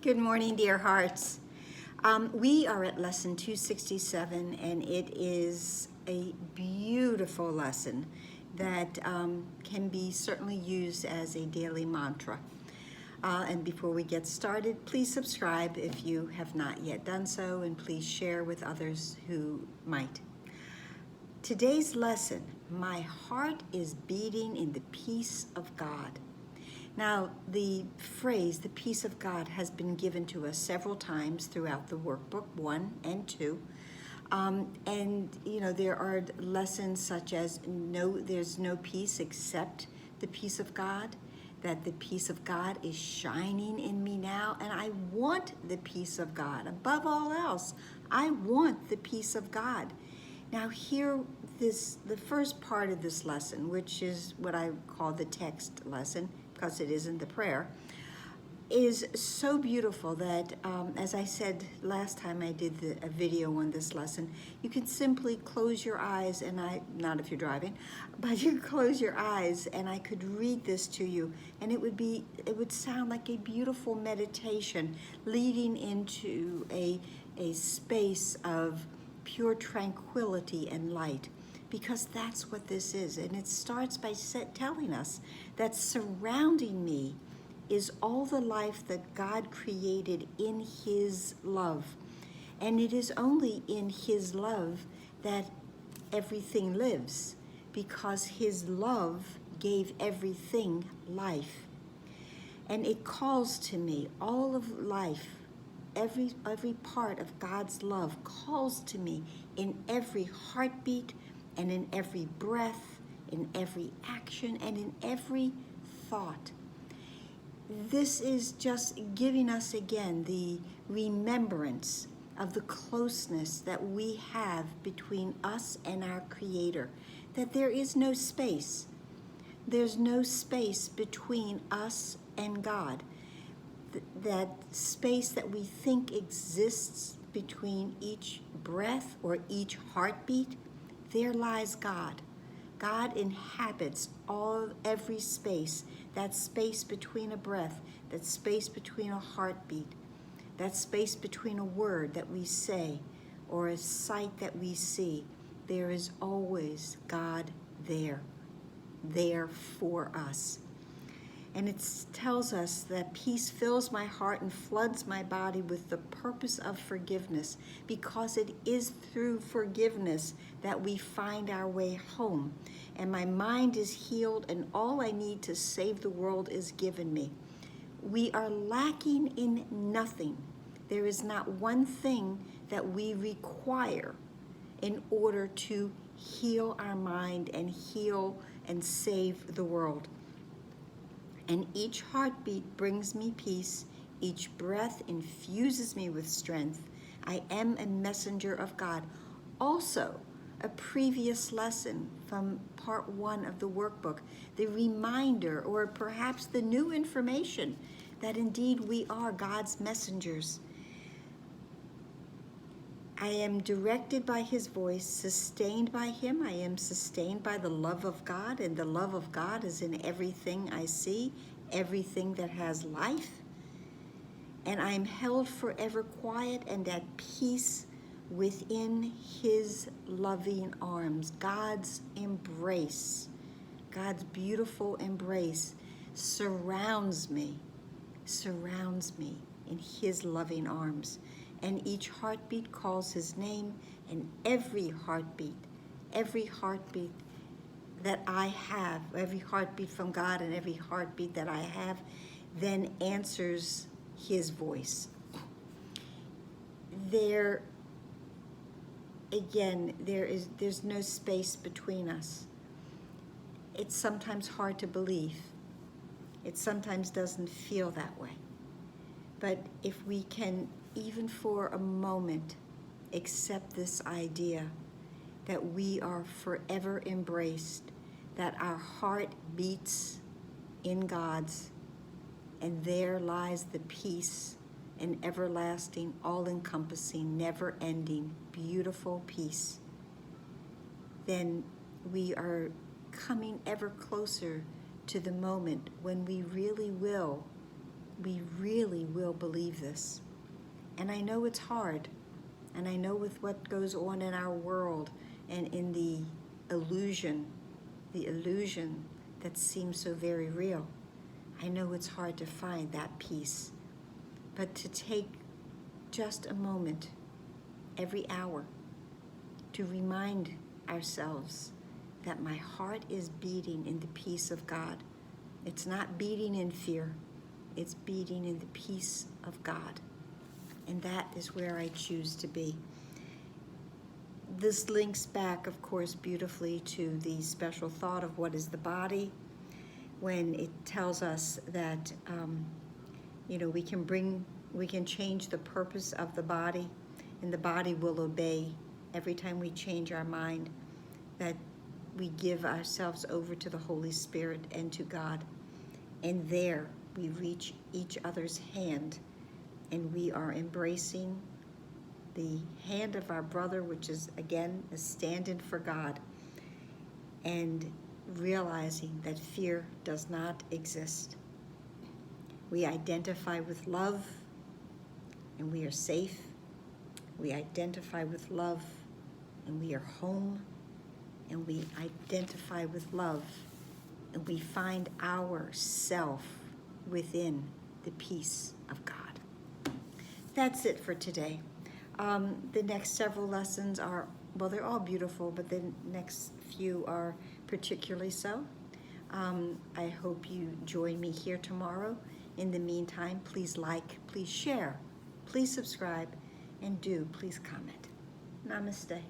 Good morning, dear hearts. We are at lesson 267, and it is a beautiful lesson that can be certainly used as a daily mantra. And before we get started, please subscribe if you have not yet done so, and please share with others who might. Today's lesson, my heart is beating in the peace of God. Now, the phrase, the peace of God, has been given to us several times throughout the workbook, 1 and 2. There are lessons such as there's no peace except the peace of God, that the peace of God is shining in me now, and I want the peace of God. Above all else, I want the peace of God. Now here, the first part of this lesson, which is what I call the text lesson, because it isn't the prayer, is so beautiful that, as I said last time I did a video on this lesson, you can simply close your eyes, and not if you're driving, but you close your eyes and I could read this to you, and it would sound like a beautiful meditation leading into a space of pure tranquility and light. Because that's what this is. And it starts by telling us that surrounding me is all the life that God created in His love. And it is only in His love that everything lives, because His love gave everything life. And it calls to me all of life. Every part of God's love calls to me in every heartbeat, and in every breath, in every action, and in every thought. This is just giving us again the remembrance of the closeness that we have between us and our Creator, that there is no space. There's no space between us and God. That space that we think exists between each breath or each heartbeat, there lies God. God inhabits every space, that space between a breath, that space between a heartbeat, that space between a word that we say or a sight that we see. There is always God there for us. And it tells us that peace fills my heart and floods my body with the purpose of forgiveness, because it is through forgiveness that we find our way home. And my mind is healed, and all I need to save the world is given me. We are lacking in nothing. There is not one thing that we require in order to heal our mind and heal and save the world. And each heartbeat brings me peace. Each breath infuses me with strength. I am a messenger of God. Also, a previous lesson from part 1 of the workbook, the reminder, or perhaps the new information, that indeed we are God's messengers. I am directed by His voice, sustained by Him. I am sustained by the love of God, and the love of God is in everything I see, everything that has life. And I am held forever quiet and at peace within His loving arms. God's embrace, God's beautiful embrace surrounds me in His loving arms. And each heartbeat calls His name, and every heartbeat that I have, every heartbeat from God and every heartbeat that I have, then answers His voice. There's no space between us. It's sometimes hard to believe. It sometimes doesn't feel that way. But if we can, even for a moment, accept this idea that we are forever embraced, that our heart beats in God's, and there lies the peace, an everlasting, all-encompassing, never-ending, beautiful peace, then we are coming ever closer to the moment when we really will we really will believe this. And I know it's hard. And I know with what goes on in our world and in the illusion that seems so very real, I know it's hard to find that peace. But to take just a moment every hour to remind ourselves that my heart is beating in the peace of God. It's not beating in fear. It's beating in the peace of God. And that is where I choose to be. This links back, of course, beautifully to the special thought of what is the body, when it tells us that, we can change the purpose of the body, and the body will obey every time we change our mind, that we give ourselves over to the Holy Spirit and to God. And there we reach each other's hand, and we are embracing the hand of our brother, which is, again, a stand-in for God, and realizing that fear does not exist. We identify with love, and we are safe. We identify with love, and we are home. And we identify with love, and we find ourself within the peace of God. That's it for today. The next several lessons are, they're all beautiful, but the next few are particularly so. I hope you join me here tomorrow. In the meantime, please like, please share, please subscribe, and please comment. Namaste.